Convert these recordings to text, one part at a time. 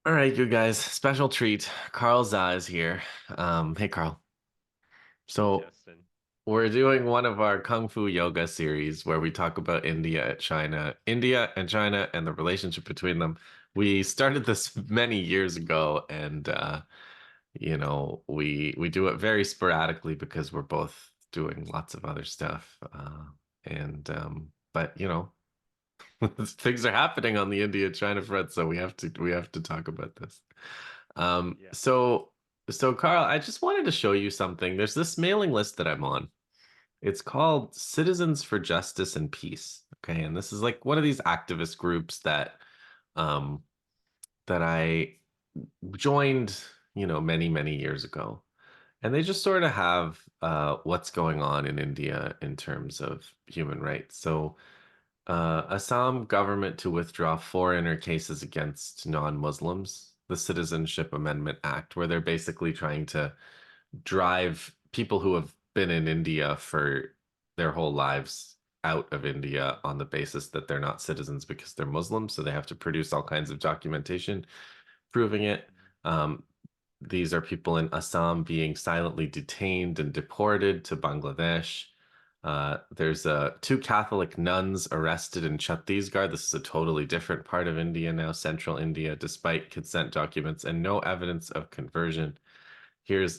All right, you guys. Special treat. Carl Za is here. Hey, Carl. Hey, So Justin. we're doing one of our Kung Fu Yoga series where we talk about India and China, and the relationship between them. We started this many years ago, and we do it very sporadically because we're both doing lots of other stuff. And but things are happening on the India-China front, so we have to talk about this. Um, Yeah. so so Carl, I just wanted to show you something. There's this mailing list that I'm on. It's called Citizens for Justice and Peace. Okay, and this is like one of these activist groups um that I joined, many, many years ago. And they just sort of have what's going on in India in terms of human rights. So Assam government to withdraw foreigner cases against non-Muslims, the Citizenship Amendment Act, where they're basically trying to drive people who have been in India for their whole lives out of India on the basis that they're not citizens because they're Muslims. So they have to produce all kinds of documentation proving it. Mhm. Um, these are people in Assam being silently detained and deported to Bangladesh. There's two Catholic nuns arrested in Chhattisgarh. This is a totally different part of India now, central India, despite consent documents and no evidence of conversion.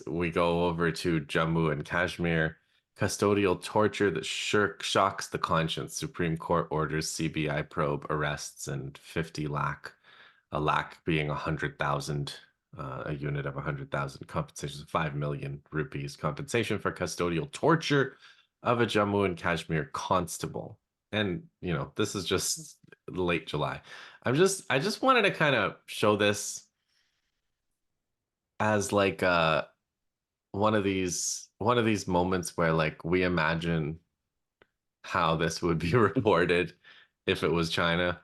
We go over to Jammu and Kashmir. Custodial torture that shocks the conscience. Supreme Court orders CBI probe arrests and 50 lakh, a lakh being 100,000, a unit of 100,000, compensation of 5 million rupees, compensation for custodial torture of a Jammu and Kashmir constable. And, this is just late July. I just wanted to kind of show this as like one of these moments where like we imagine how this would be reported if it was China.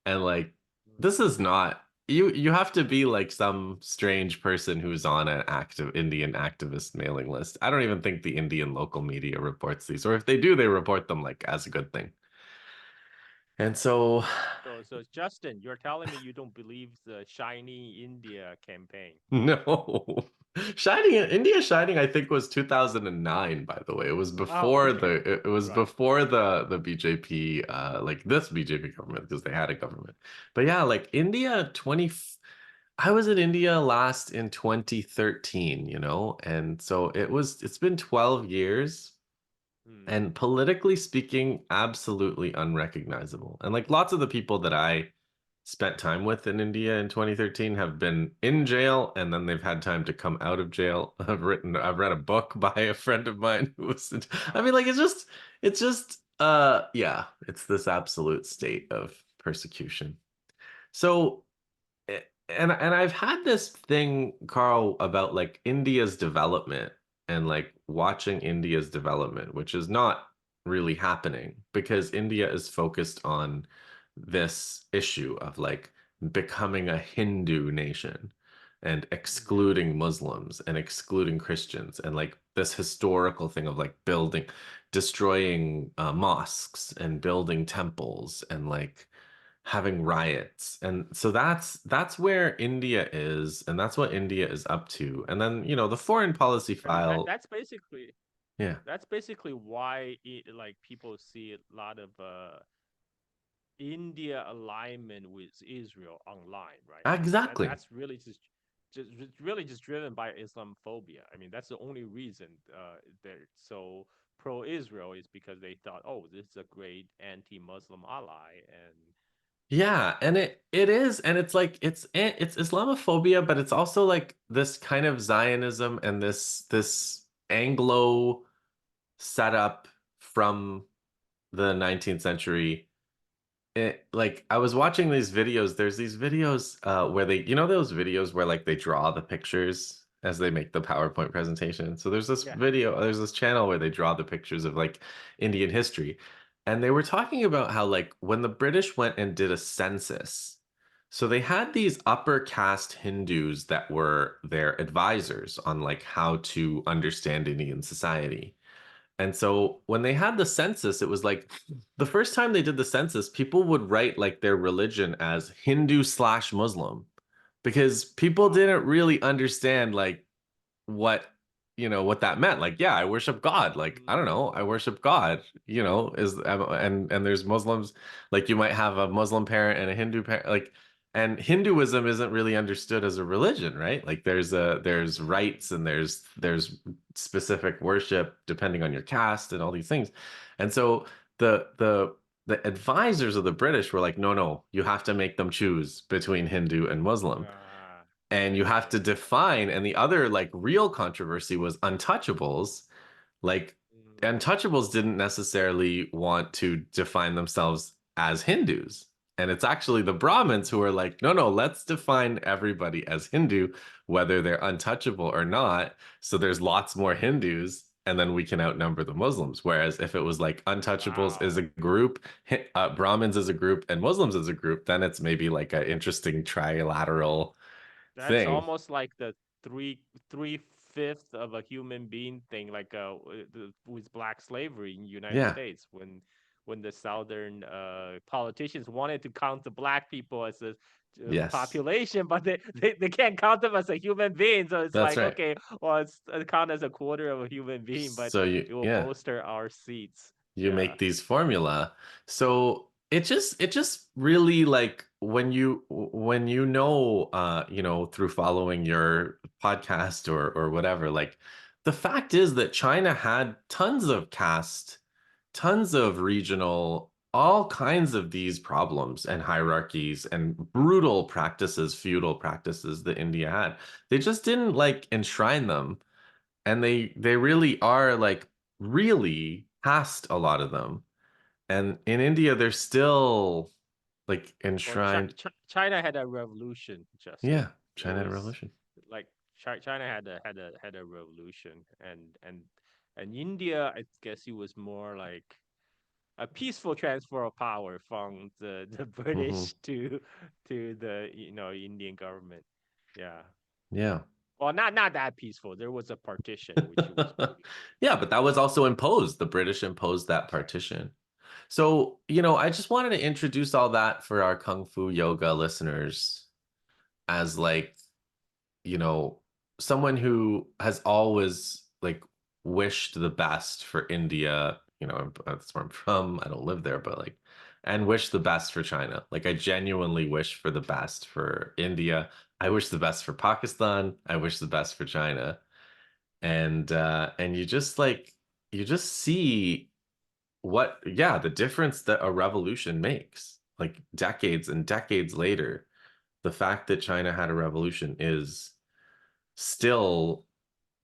And like this is not you have to be like some strange person who's on an active Indian activist mailing list. I don't even think the Indian local media reports these, or if they do, they report them like as a good thing. And so So Justin, you're telling me you don't believe the Shiny India campaign? no. Shining, I think was 2009, by the way. It was Oh, before okay. it was Right. before the BJP like this BJP government because they had a government. But yeah, like India 20 I was in India last in 2013, and so it's been 12 years Hmm. and politically speaking, absolutely unrecognizable. And like lots of the people that I spent time with in India in 2013 have been in jail and then they've had time to come out of jail. I've read a book by a friend of mine who was, I mean, Wow. like yeah, it's this absolute state of persecution. So, and I've had this thing, Carl, about like India's development and like watching India's development, which is not really happening because India is focused on this issue of like becoming a Hindu nation and Hmm. excluding Muslims and excluding Christians and like this historical thing of like destroying mosques and building temples and like having riots. And so that's where India is, and that's what India is up to. And then, the foreign policy I mean file, yeah, that's basically why like people see a lot of India alignment with Israel online, right? I mean exactly. that's really just really just driven by Islamophobia. I mean that's the only reason they're so pro-Israel is because they thought, oh, this is a great anti-Muslim ally, and Yeah, and it is, and it's like it's Islamophobia, but it's also like this kind of Zionism and this Anglo setup from the 19th century. Like I was watching these videos. There's these videos where those videos where like they draw the pictures as they make the PowerPoint presentation. So yeah. there's this channel where they draw the pictures of like Indian history. And they were talking about how like when the British went and did a census, so they had these upper caste Hindus that were their advisors on like how to understand Indian society. And so when they had the census, it was like the first time they did the census, people would write like their religion as Hindu/Muslim because people Wow. didn't really understand like what what that meant. Like, yeah, I worship God. Like, I don't Mm, know, I worship God. Is and there's Muslims. Like, you might have a Muslim parent and a Hindu parent. Like, and Hinduism isn't really understood as a religion, right? Like, there's mm, rites and there's specific worship depending on your caste and all these things. And so the advisors of the British were like, no, no, you have to make them choose between Hindu and Muslim, and you have to okay. define. And the other like real controversy was untouchables. Like, Mm, untouchables didn't necessarily want to define themselves as Hindus, and it's actually the Brahmins who are mm, like, no, no, let's define everybody as Hindu, whether they're untouchable or not, so there's lots more Hindus, and then we can outnumber the Muslims. Whereas if it was like untouchables is a wow. group, Brahmins as a group, and Muslims as a group, then it's maybe like an interesting trilateral That's thing. almost like the three three-fifths of a human being thing, like with black slavery in the United Yeah. States when the southern politicians wanted to count the black people as a Yes. population, but they can't count them as a human being. So it's That's like, right. okay, well, it's count as a quarter of a human being, but So you, it will yeah, bolster our seats. you Yeah. make these formula. So it just really, like, when through following your podcast or whatever, like, the fact is that China had tons of caste, tons of regional, all kinds of these problems and hierarchies and brutal practices, feudal practices that India had. They just didn't like enshrine them, and they really are like really past a lot of them. And in India, they're still like Well, enshrined. China had a revolution, Justin. Yeah, It China had a was revolution. like China had a revolution, and India, I guess, it was more like a peaceful transfer of power from the Hmm. British to the Indian government. Yeah. Yeah. Well, not that peaceful. There was a partition, which was pretty. Yeah, but that was also imposed. The British imposed that That's right. partition. So, I just wanted to introduce all that for our Kung Fu Yoga listeners as, like, you know, someone who has always like wished the best for India. That's where I'm from. I don't live there, but like, and wish the best for China. Like, I genuinely wish for the best for India. I wish the best for Pakistan. I wish the best for China. And you just see the difference that a revolution makes. Like, decades and decades later, the fact that China had a revolution is still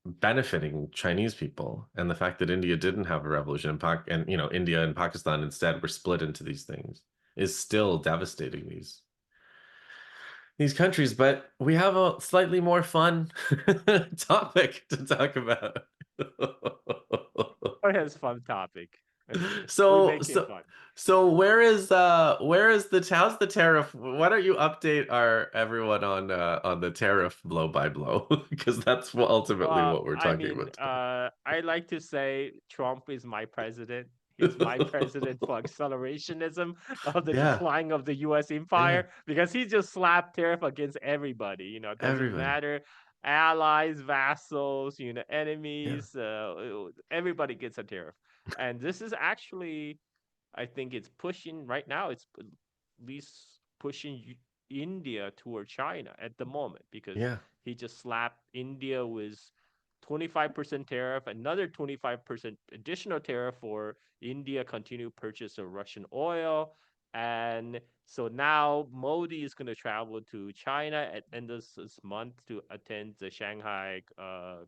benefiting Chinese people, and the fact that India didn't have a revolution, and India and Pakistan instead were split into these things, is still devastating these countries. But we have a slightly more fun topic to talk about. It has fun topic. We so make it so fun. so how's the tariff? Why don't you update our everyone on the tariff blow by blow? Because that's ultimately what we're I talking mean, about today. I like to say Trump is my president. He's my president for accelerationism of the Yeah, decline of the U.S. yeah, empire because he just slapped tariff against everybody. It doesn't everybody. matter, allies, vassals, Yeah, enemies. Everybody gets a tariff, and this is actually, I think it's pushing right now. It's at least pushing India toward China at the moment because yeah, he just slapped India with 25% tariff, another 25% additional tariff for India continue purchase of Russian oil. And so now Modi is going to travel to China at end of this month to attend the Shanghai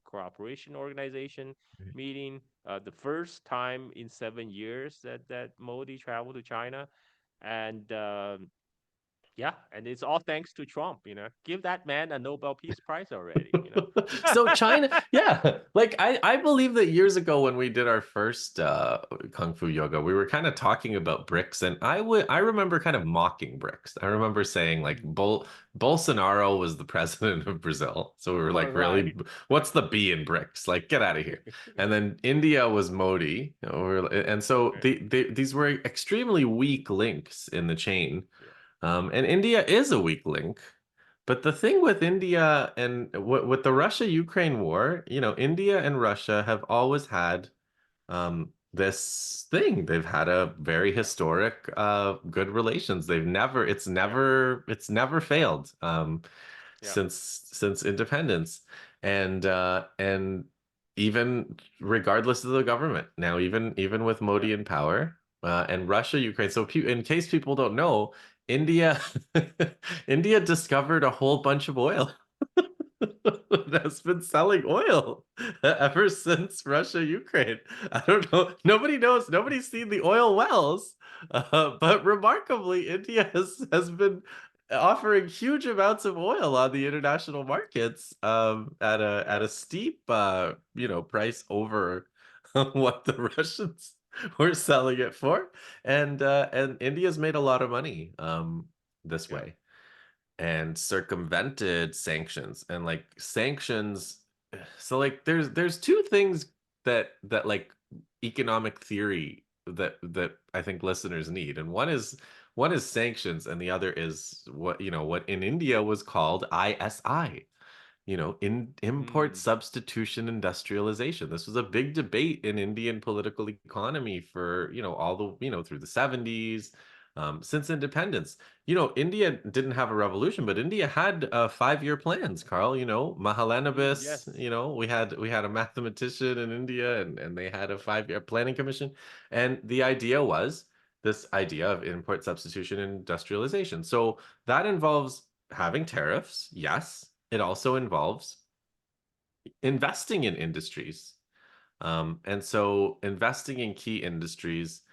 Cooperation Organization meeting. The first time in 7 years that Modi traveled to China, and yeah, and it's all thanks to Trump. Give that man a Nobel Peace Prize already. So China, yeah, like, I believe that years ago when we did our first Kung Fu Yoga, we were kind of talking about BRICS, and I remember kind of mocking BRICS. I remember saying like Bolsonaro was the president of Brazil, so we were All like, really, right. what's the B in BRICS? Like, get out of here. And then India was Modi, and so Okay. these were extremely weak links in the chain. Yeah. And India is a weak link, But the thing with India and with the Russia-Ukraine war, India and Russia have always had this thing. They've had a very historic, good relations. Yeah, It's never failed, yeah, since independence, and even regardless of the government now, even with yeah, Modi in power, and Russia, Ukraine. So, in case people don't know, India, India discovered a whole bunch of oil. That's been selling oil ever since Russia, Ukraine. I don't know. Nobody knows. Nobody's seen the oil wells. But remarkably, India has been offering huge amounts of oil on the international markets, at yeah, a steep, price over what the Russians were selling it for, and India's made a lot of money, this yeah. way, and circumvented sanctions, and like sanctions. So like there's two things that like economic theory that I think listeners need, and one is sanctions, and the other is what in India was called ISI, in import Mm, substitution industrialization. This was a big debate in Indian political economy for, all the, through the 70s, since independence. India didn't have a revolution, but India had 5-year plans, Carl. Mahalanobis, yes. we had a mathematician in India, and they had a 5-year planning commission. And the idea was this idea of import substitution industrialization. So that involves having tariffs, yes. It also involves investing in industries. And so investing in key industries.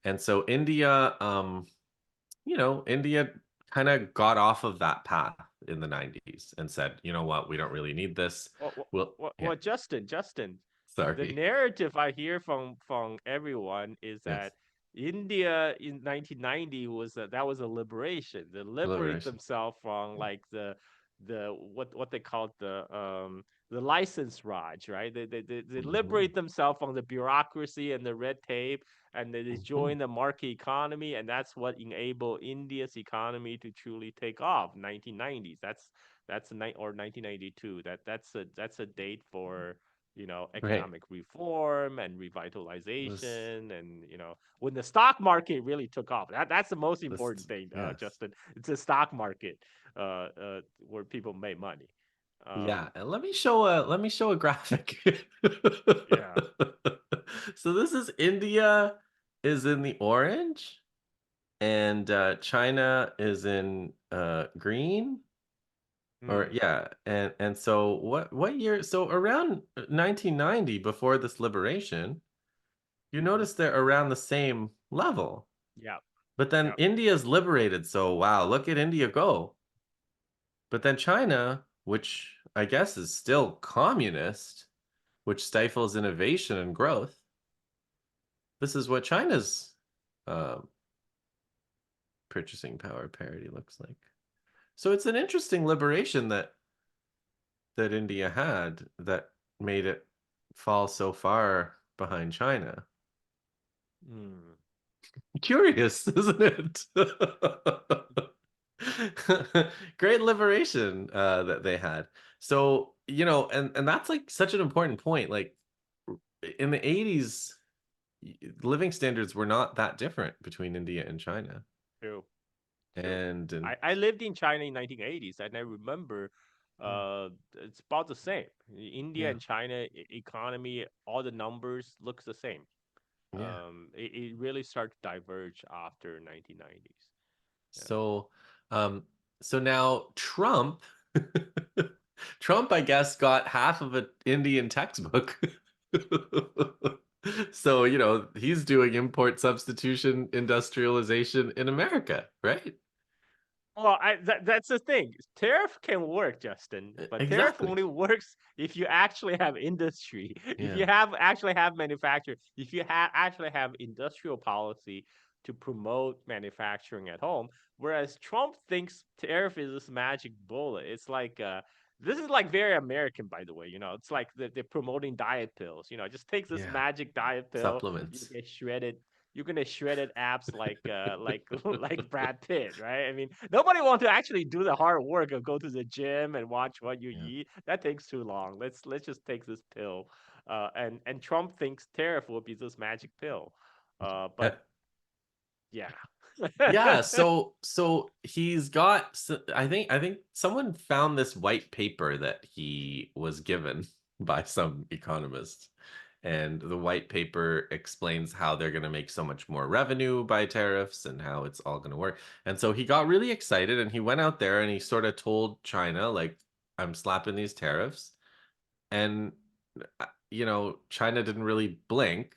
And so India kind of got off of that path in the 90s and said, you know what, we don't really need this. Well, yeah, Justin, the sorry. narrative I hear from everyone is Yes. that India in 1990 that was a liberation. They liberate Liberation. themselves from like what they call the license Raj, right? They Hmm. liberate themselves from the bureaucracy and the red tape, and they Hmm. join the market economy, and that's what enabled India's economy to truly take off. 1990s. That's a night or 1992. That's a date for Right. economic reform and It was revitalization, and when the stock market really took off. That's the most important this, thing, yes. Justin. It's the stock market, where people make money. Yeah, um and let me show a graphic. yeah. So this is India is in the orange, and China is in green, or Hmm. yeah, and so what year? So around 1990, before this liberation, you Hmm. notice they're around the same level. Yeah. But then Yeah. India's liberated, so wow, look at India go. But then China, which I guess is still communist, which stifles innovation and growth. This is what China's um, purchasing power parity looks like. So it's an interesting liberation that India had that made it fall so far behind China. Hmm. Curious, isn't it? Great liberation, that they had. So, and that's like such an important point. Like in the 80s, living standards were not that different between India and China. True. True. And I lived in China in 1980s, and I remember mm, it's about the same. India yeah, and China economy, all the numbers looks the same. yeah. It really started to diverge after 1990s. Yeah. So, so now Trump, Trump, I guess, got half of an Indian textbook. So, he's doing import substitution industrialization in America, right? Well, that's the thing. Tariff can work, Justin, but tariff Exactly. only works if you actually have industry, if Yeah. you have actually have manufacturing, if you actually have industrial policy to promote manufacturing at home. Whereas Trump thinks tariff is this magic bullet. It's like this is like very American, by the way. It's like they're promoting diet pills. Just takes this Yeah. magic diet pill, you Supplements. get shredded. you're gonna shredded abs like like Brad Pitt, right? I mean, nobody want to actually do the hard work of go to the gym and watch what you Yeah. eat. That takes too long. Let's just take this pill. And Trump thinks tariff will be this magic pill. Uh, But yeah. yeah, so he's got I think someone found this white paper that he was given by some economist. And the white paper explains how they're going to make so much more revenue by tariffs and how it's all going to work. And so he got really excited and he went out there and he sort of told China, like, I'm slapping these tariffs. And, China didn't really blink.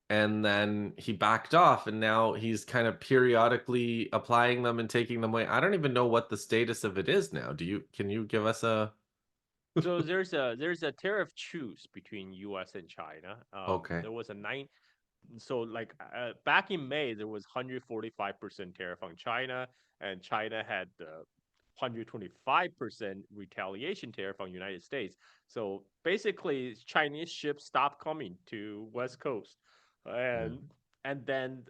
And then he backed off and now he's kind of periodically applying them and taking them away. I don't even know what the status of it is now. Can you give us a So there's a tariff truce between U.S. and China. okay. There was a nine so like back in May, there was 145% tariff on China, and China had the 125% retaliation tariff on United States. So basically, Chinese ships stopped coming to West Coast, Yeah. and then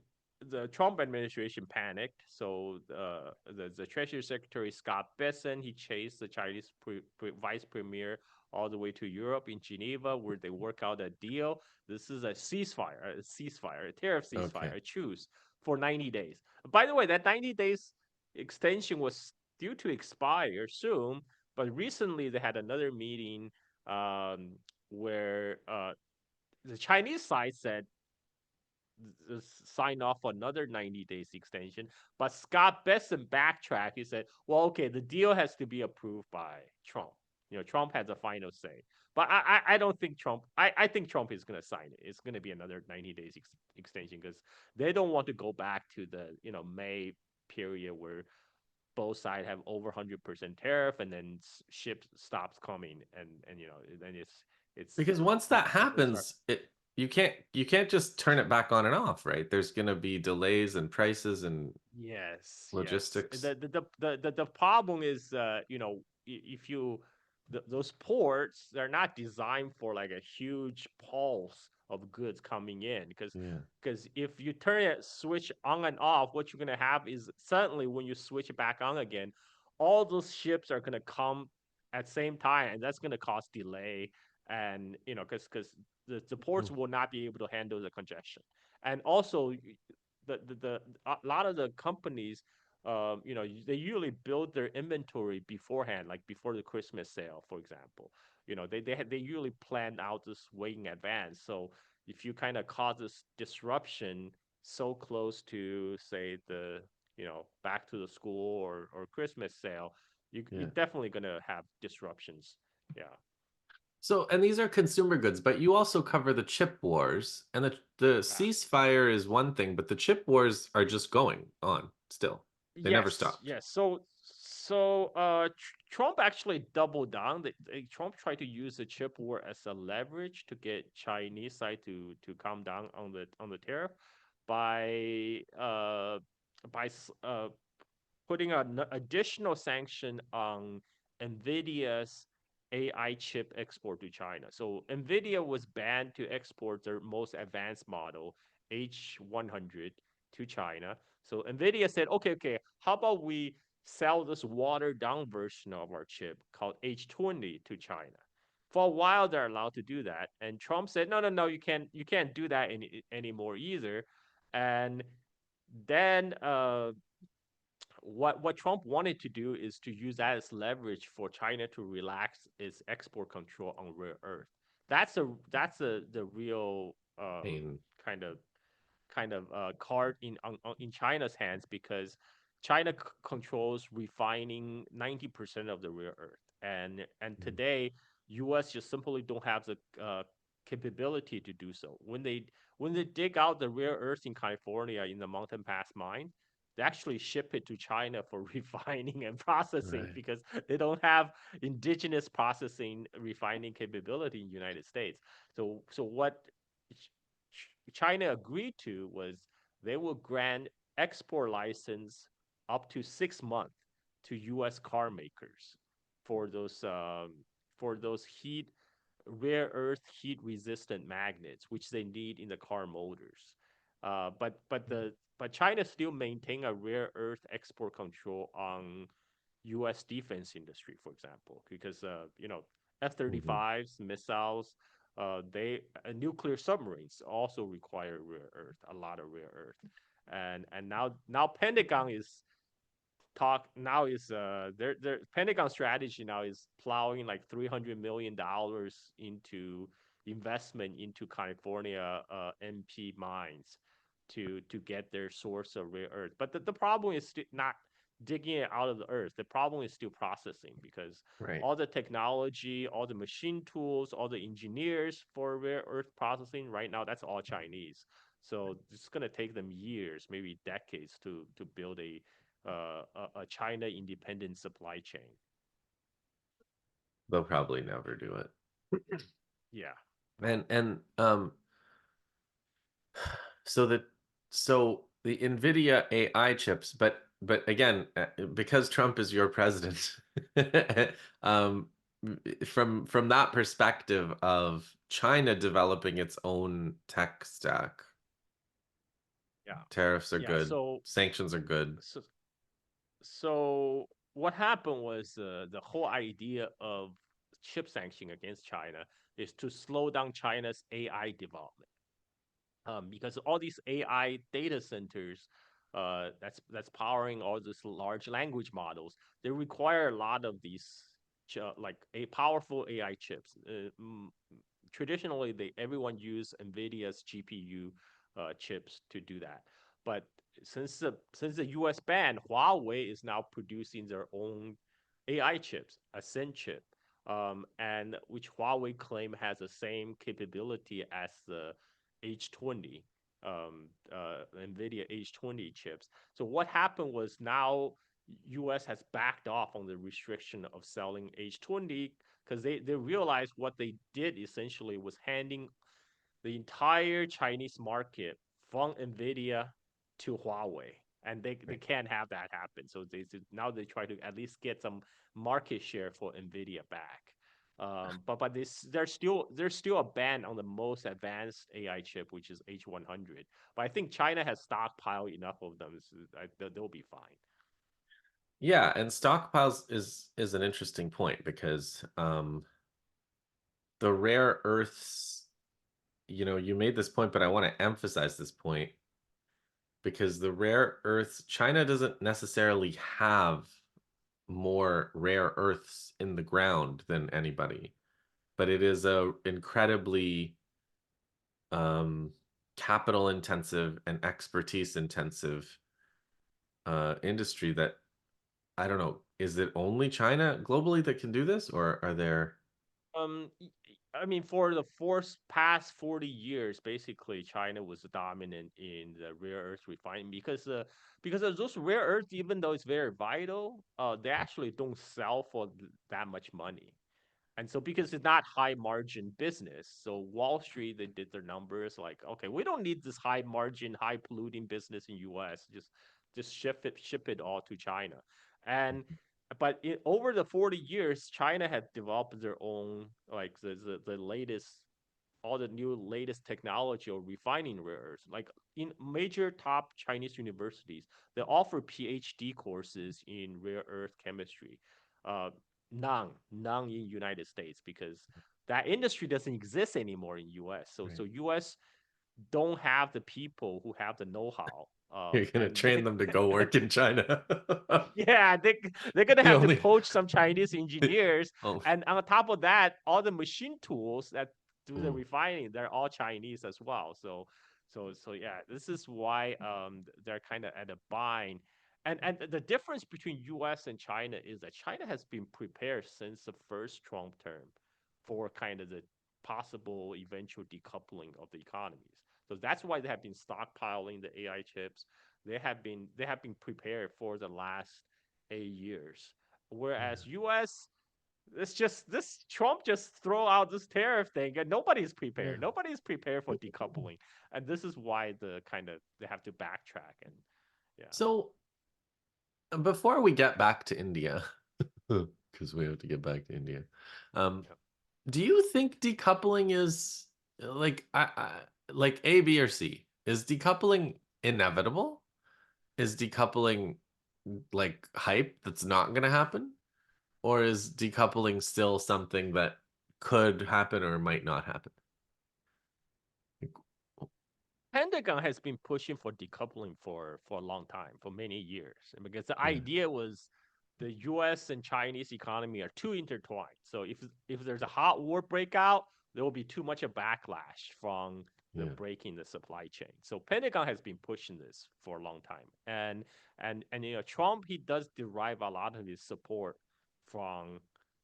the Trump administration panicked. So the Treasury Secretary Scott Bessent, he chased the Chinese vice premier all the way to Europe in Geneva, where they work out a deal. This is a tariff ceasefire, Okay. a truce for 90 days. By the way, that 90 days extension was due to expire soon, but recently they had another meeting um, where the Chinese side said sign off another 90 days extension. But Scott Bessent backtracked. He said, well, okay, the deal has to be approved by Trump. Trump has a final say. But I don't think I think Trump is going to sign it. It's going to be another 90 days extension because they don't want to go back to the, May period where both sides have over 100% tariff and then ship stops coming and then it's Because once that it's hard. happens, you can't just turn it back on and off, right? There's going to be delays and prices and Yes, yes. logistics. The problem is, if those ports, they're not designed for like a huge pulse of goods coming in Yeah. because if you turn it switch on and off, what you're gonna have is suddenly when you switch it back on again, all those ships are gonna come at same time, and that's gonna cause delay, and because the ports Mm. will not be able to handle the congestion, and also the a lot of the companies they usually build their inventory beforehand, like before the Christmas sale, for example. They usually plan out this way in advance. So if you kind of cause this disruption so close to, say, the back to the school or Christmas sale, you're Yeah. definitely gonna have disruptions. Yeah. So, and these are consumer goods, but you also cover the chip wars, and the Yeah. ceasefire is one thing, but the chip wars are just going on still. They never Yes, stopped. yes. Trump actually doubled down. Trump tried to use the chip war as a leverage to get Chinese side to come down on the tariff by uh by putting an additional sanction on Nvidia's AI chip export to China. So Nvidia was banned to export their most advanced model, H100, to China. So Nvidia said, okay, okay, how about we sell this watered down version of our chip called H20 to China? For a while, they're allowed to do that, and Trump said, no, no, no, you can't do that anymore either. And then what Trump wanted to do is to use that as leverage for China to relax its export control on rare earth. That's the real Pain. kind of card in China's hands because China controls refining 90% of the rare earth, and Mm. today U.S. just simply don't have the capability to do so. When they dig out the rare earth in California in the Mountain Pass mine, they actually ship it to China for refining and processing Right. because they don't have indigenous processing refining capability in the United States. So what China agreed to was they will grant export license up to 6 months to U.S. car makers for those heat rare earth heat resistant magnets, which they need in the car motors. But China still maintain a rare earth export control on U.S. defense industry, for example, because Mhm. F-35s, missiles, they nuclear submarines also require rare earth, a lot of rare earth, and now Pentagon is talk now is their Pentagon strategy now is plowing like $300 million into investment into California MP mines to get their source of rare earth. But the problem is not digging it out of the earth. The problem is still processing because Right. all the technology, all the machine tools, all the engineers for rare earth processing right now, that's all Chinese. So it's gonna take them years, maybe decades, to build a China independent supply chain. They'll probably never do it. Yeah. And so the so the NVIDIA AI chips, but again, because Trump is your president, um, from that perspective of China developing its own tech stack, Yeah. tariffs are Yeah. good, sanctions are good. So so what happened was the whole idea of chip sanction against China is to slow down China's AI development. Because all these AI data centers that's powering all these large language models, they require a lot of these like a powerful AI chips. Traditionally, they everyone use NVIDIA's GPU chips to do that, but since the U.S. ban, Huawei is now producing their own AI chips, a Zen chip, and which Huawei claim has the same capability as the H20, NVIDIA H20 chips. So what happened was now US has backed off on the restriction of selling H20 because they realized what they did essentially was handing the entire Chinese market from NVIDIA to Huawei. And they Right. can't have that happen. So now they try to at least get some market share for NVIDIA back. But there's still a ban on the most advanced AI chip, which is H100. But I think China has stockpiled enough of them, so they'll be fine. Yeah, and stockpiles is an interesting point because the rare earths, you made this point, but I want to emphasize this point because the rare earths, China doesn't necessarily have more rare earths in the ground than anybody, but it is a incredibly um, capital intensive and expertise intensive industry that I don't know. Is it only China globally that can do this, or are there? I mean, for the past 40 years, basically, China was dominant in the rare earth refining because of those rare earths, even though it's very vital, they actually don't sell for that much money. And so because it's not high margin business, so Wall Street they did their numbers like, okay, we don't need this high margin, high polluting business in US. Just ship it all to China. And over the 40 years, China had developed their own like the latest all the new latest technology or refining rare earths. Like in major top Chinese universities, they offer PhD courses in rare earth chemistry. Uh, none in United States because that industry doesn't exist anymore in US. So Right. US don't have the people who have the know-how. You're gonna And train them to go work in China. yeah, they're gonna The have to only, poach some Chinese engineers, oh, and on top of that, all the machine tools that do the mm, refining, they're all Chinese as well. So yeah, this is why they're kind of at a bind. And the difference between U.S. and China is that China has been prepared since the first Trump term for kind of the possible eventual decoupling of the economies. So that's why they have been stockpiling the AI chips. They have been prepared for the last 8 years. yeah, Whereas US, it's just this Trump just throw out this tariff thing and nobody's yeah. prepared. Nobody's prepared for decoupling. And this is why they have to backtrack and yeah. So before we get back to India, because we have to get back to India, um, Yeah. Do you think decoupling is like like A, B, or C? Is decoupling inevitable? Is decoupling like hype that's not going to happen? Or is decoupling still something that could happen or might not happen? Like, Pentagon has been pushing for decoupling for a long time, for many years, and because the yeah, idea was the U.S. and Chinese economy are too intertwined. So if there's a hot war breakout, there will be too much a backlash from the yeah, breaking the supply chain. So Pentagon has been pushing this for a long time, and Trump, he does derive a lot of his support from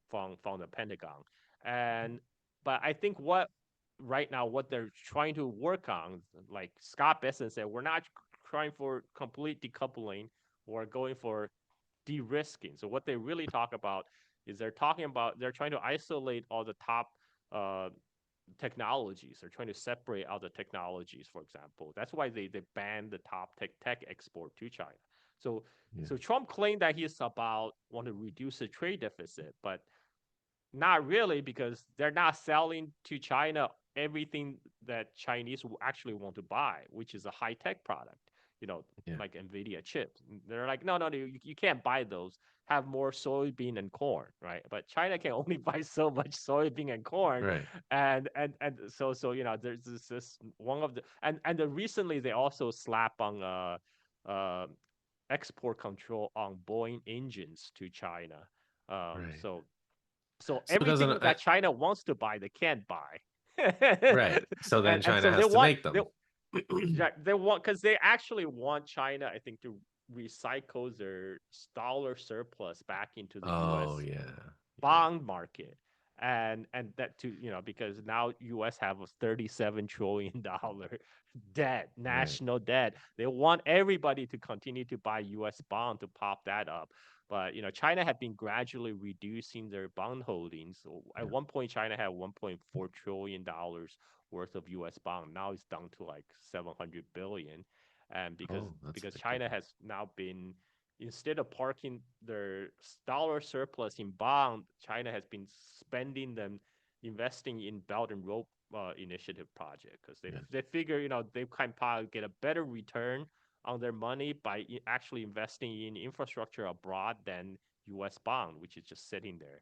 from the Pentagon, and but I think what right now what they're trying to work on, like Scott Besson said, we're not trying for complete decoupling. We're going for de-risking. So what they really talk about is they're trying to isolate all the top uh, technologies. They're trying to separate out the technologies, for example. That's why they banned the top tech export to China. So yeah, so Trump claimed that he's about want to reduce the trade deficit, but not really, because they're not selling to China everything that Chinese will actually want to buy, which is a high tech product, you know, yeah. like NVIDIA chips. They're like, no, you can't buy those. Have more soybean and corn, right? But China can only buy so much soybean and corn, Right. and so there's this one of the and the recently they also slap on uh export control on Boeing engines to China. Right. So So it doesn't everything that China wants to buy, they can't buy. right. So then And China so they has to want make them. they want because they actually want China, I think, to recycle their dollar surplus back into the Oh U.S. yeah. Yeah. bond market, and that to because now U.S. have a $37 trillion debt, Right. national debt. They want everybody to continue to buy U.S. bond to pop that up. But China had been gradually reducing their bond holdings. So at Yeah. one point, China had $1.4 trillion worth of U.S. bond. Now it's down to like 700 billion, and Oh, that's a because big China difference. has now been, instead of parking their dollar surplus in bond, China has been spending them, investing in Belt and Road Initiative project, because Yeah. they figure they can probably get a better return on their money by actually investing in infrastructure abroad than U.S. bond, which is just sitting there.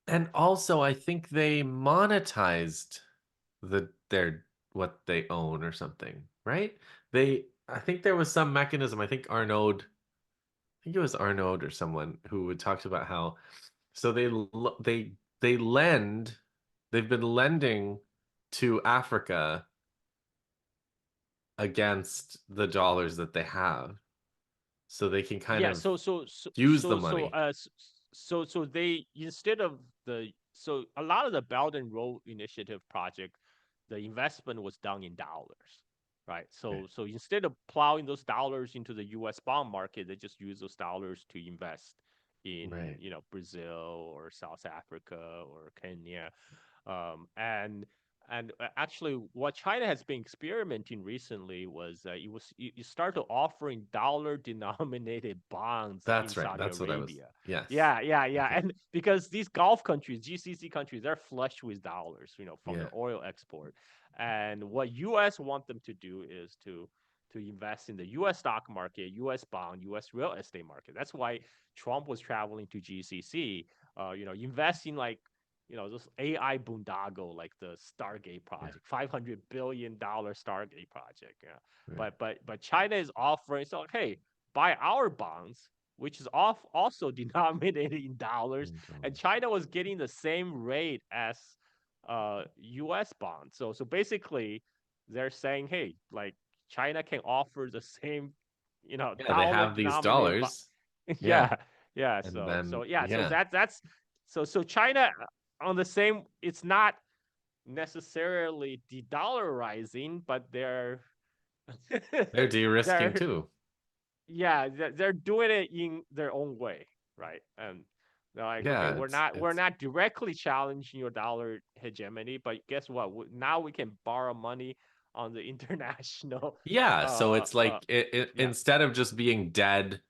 And also I think they monetized their what they own or something, right? I think there was some mechanism. I think it was Arnaud or someone who would talked about how so they lend they've been lending to Africa against the dollars that they have so they can kind Yeah, of so so so use the so so money. uh s- so they, instead of a lot of the Belt and Road Initiative project, the investment was done in dollars, right? Right. So instead of plowing those dollars into the U.S. bond market, they just use those dollars to invest in Right. Brazil or South Africa or Kenya, and actually, what China has been experimenting recently was it started offering dollar-denominated bonds in That's right. Saudi That's what I was. Arabia. Yes. Yeah, Okay. and because these Gulf countries, GCC countries, they're flush with dollars, from Yeah. their oil export, and what U.S. want them to do is to invest in the U.S. stock market, U.S. bond, U.S. real estate market. That's why Trump was traveling to GCC, investing like this AI boondoggle, like the Stargate Yeah. project, $500 billion Stargate project. Yeah, Right. but China is offering, so hey, buy our bonds, which is also denominated in dollars, and $1. China was getting the same rate as U.S. bonds. So basically, they're saying, hey, like China can offer the same, Yeah, they dollar have these denominated. dollars. Yeah. Yeah, yeah. And So then yeah, so yeah, that's so China on the same. It's not necessarily de-dollarizing, but they're de-risking they're too. yeah, they're doing it in their own way, right? And they're like, okay, Yeah, we're it's not directly challenging your dollar hegemony, but guess what? Now we can borrow money on the international. yeah, so Uh, it's uh, like yeah, instead of just being dead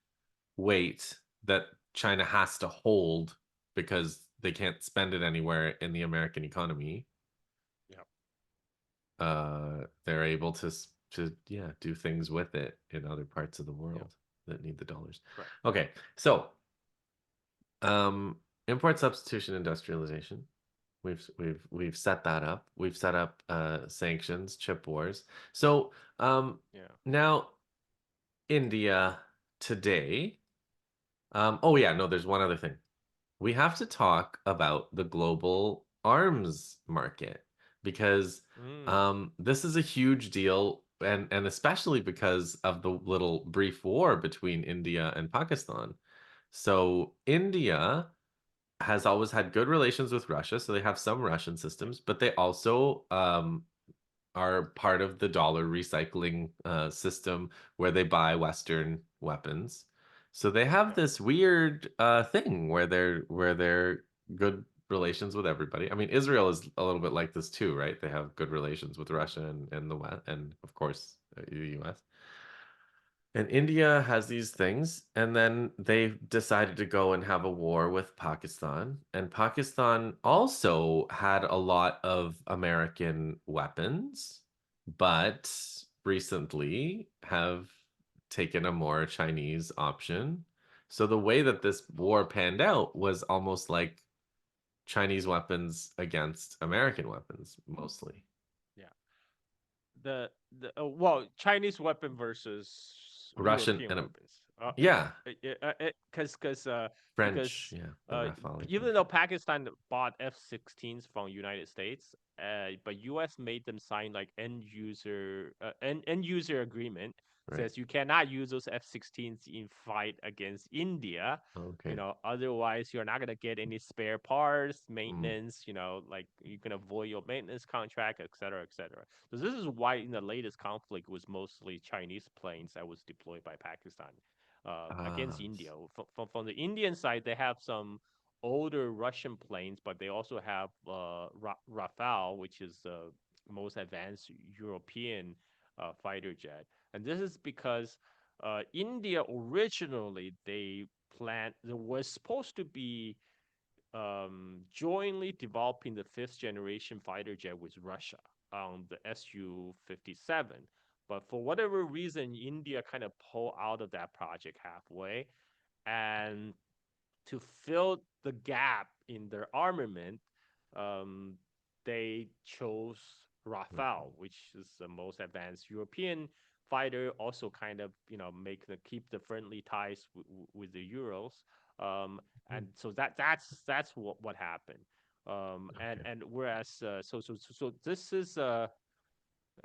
weight that China has to hold because they can't spend it anywhere in the American economy, Yeah. they're able to yeah do things with it in other parts of the Yeah. world that need the dollars. Correct. Okay, so import substitution industrialization. We've set that up. We've set up sanctions, chip wars. So Yeah. now India today. Oh yeah, no, there's one other thing. We have to talk about the global arms market because Mm. this is a huge deal, and especially because of the little brief war between India and Pakistan. So India has always had good relations with Russia, so they have some Russian Yeah. systems, but they also are part of the dollar recycling system where they buy Western weapons. So they have Yeah. this weird thing where they're good relations with everybody. I mean, Israel is a little bit like this too, right? They have good relations with Russia and the West, and of course the U.S. And India has these things, and then they decided to go and have a war with Pakistan. And Pakistan also had a lot of American weapons, but recently have taken a more Chinese option. So the way that this war panned out was almost like Chinese weapons against American weapons, mostly. Yeah. The well, Chinese weapon versus Russian European and weapons. yeah, Because French, because yeah, the Rafale from even though France, Pakistan bought F-16s from United States, but U.S. made them sign like end user agreement right? says you cannot use those F-16s in fight against India. Okay. Otherwise you're not gonna get any spare parts, Mm, maintenance. Like you can avoid your maintenance contract, etc., etc. So this is why in the latest conflict was mostly Chinese planes that was deployed by Pakistan against India. From the Indian side, they have some older Russian planes, but they also have Rafale, which is the most advanced European fighter jet. And this is because India originally they planned there was supposed to be jointly developing the fifth generation fighter jet with Russia on the Su-57. But for whatever reason, India kind of pulled out of that project halfway. And to fill the gap in their armament, um, they chose mm, Rafale, which is the most advanced European fighter. Also, kind of make the keep the friendly ties with the Euros, mm. and so that's what happened. Okay. And whereas so this is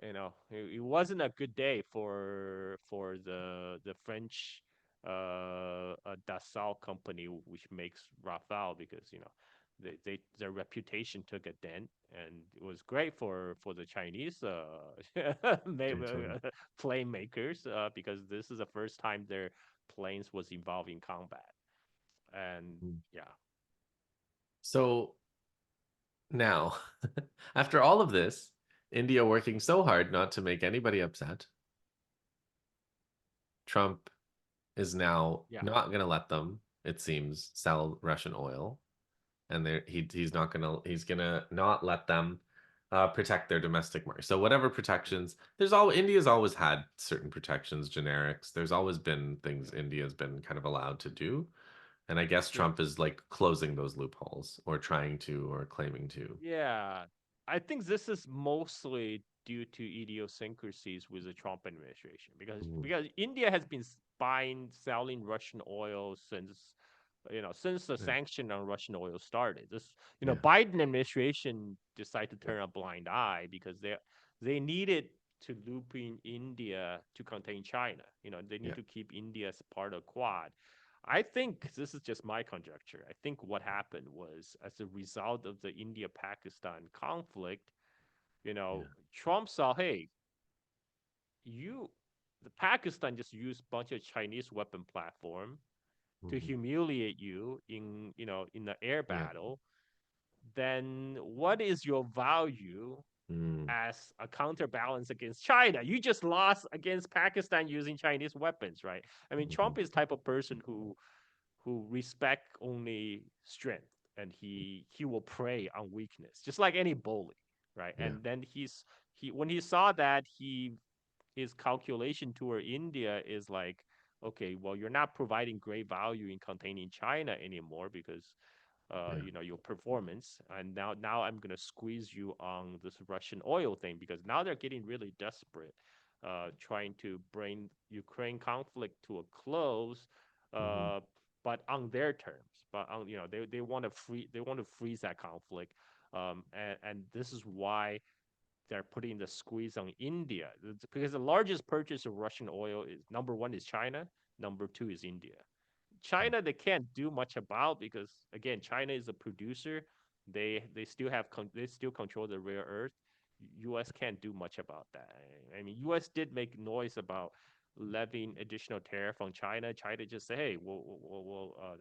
it wasn't a good day for the French Dassault company, which makes Rafale, because their reputation took a dent, and it was great for the Chinese Totally. plane makers because this is the first time their planes was involved in combat, and Mm. yeah, So now, after all of this, India working so hard not to make anybody upset, Trump is now yeah, not going to let them, it seems, sell Russian oil, and he's gonna not let them protect their domestic market. So whatever yeah, protections, there's all India's always had certain protections, generics. There's always been things yeah, India's been kind of allowed to do. And I guess yeah. Trump is like closing those loopholes or trying to or claiming to. Yeah, I think this is mostly due to idiosyncrasies with the Trump administration, because Mm, India has been buying, selling Russian oil since the right. sanction on Russian oil started. This Yeah. Biden administration decided to turn a blind eye because they needed to loop in India to contain China. They need Yeah. to keep India as part of Quad. I think this is just my conjecture. I think what happened was, as a result of the India Pakistan conflict, Yeah. Trump saw, hey, you, the Pakistan just used a bunch of Chinese weapon platform to Hmm. humiliate you in the air Yeah. battle. Then what is your value Mm, as a counterbalance against China? You just lost against Pakistan using Chinese weapons, right? I mean, hmm. Trump is the type of person who respect only strength. and he will prey on weakness, just like any bully, right? Yeah. And then he when he saw that, his calculation toward India is like, okay, well, you're not providing great value in containing China anymore because Yeah. your performance, and now I'm gonna squeeze you on this Russian oil thing because now they're getting really desperate, trying to bring Ukraine conflict to a close, Hmm. uh, but on their terms. But on they want to freeze that conflict, and this is why they're putting the squeeze on India because the largest purchase of Russian oil is number one is China, number two is India. China they can't do much about because again China is a producer. They still they still control the rare earth. U.S. can't do much about that. I mean, U.S. did make noise about levying additional tariff on China. China just say, hey,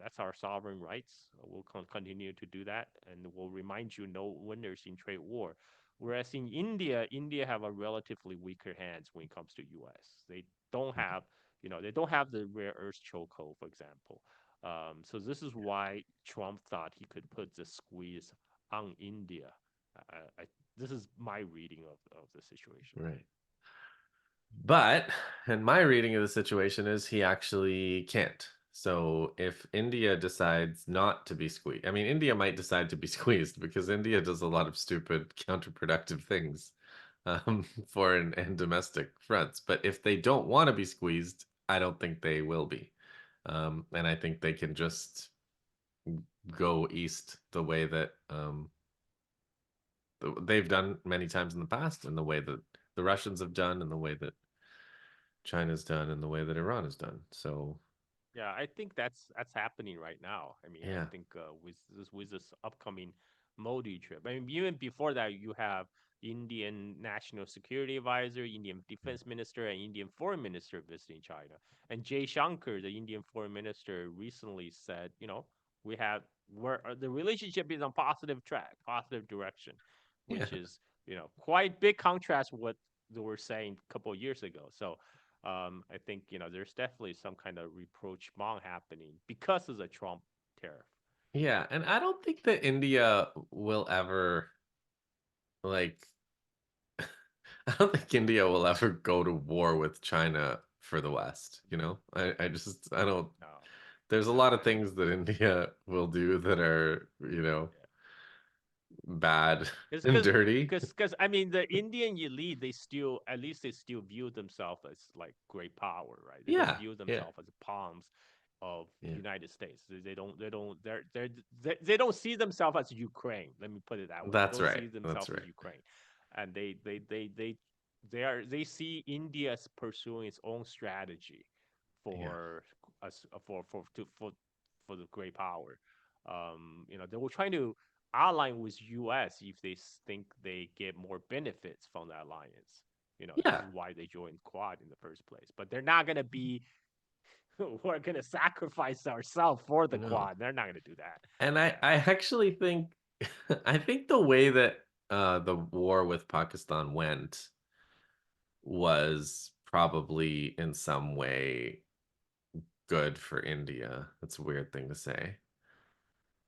that's our sovereign rights. We'll continue to do that, and we'll remind you no winners in trade war. Whereas in India, India have a relatively weaker hands when it comes to U.S. They don't have, they don't have the rare earth chokehold, for example. So this is why Trump thought he could put the squeeze on India. This is my reading of the situation. Right. But, and my reading of the situation is he actually can't. So if India decides not to be squeezed, I mean, India might decide to be squeezed because India does a lot of stupid counterproductive things foreign and domestic fronts. But if they don't want to be squeezed, I don't think they will be. And I think they can just go east the way that they've done many times in the past, and the way that the Russians have done, and the way that China's done, and the way that Iran has done. So, Yeah, I think that's happening right now. I mean, I yeah, think with this upcoming Modi trip. I mean, even before that, you have Indian National Security Advisor, Indian Defense Minister, and Indian Foreign Minister visiting China. And Jay Shankar, the Indian Foreign Minister, recently said, the relationship is on positive track, positive direction, yeah, which is quite big contrast with what they were saying a couple of years ago. So I think there's definitely some kind of rapprochement happening because of the Trump tariff. yeah. And I don't think that India will ever, like, I don't think India will ever go to war with China for the West, you know? I don't, No, there's a no, lot of things that India will do that are, yeah. bad It's and because dirty. because I mean the Indian elite they still at least they still view themselves as like great power, right? They don't Yeah, view yeah, themselves as pawns of yeah. United States. They don't see themselves as Ukraine. Let me put it that way. They That's don't right. see That's themselves as right. Ukraine, and they see India as pursuing its own strategy Yeah. for us for the great power. They were trying to align with US if they think they get more benefits from the alliance. This Yeah. is why they joined Quad in the first place. But they're not gonna be we're gonna sacrifice ourselves for the No. Quad. They're not gonna do that. And I Yeah. I actually think I think the way that the war with Pakistan went was probably in some way good for India. That's a weird thing to say.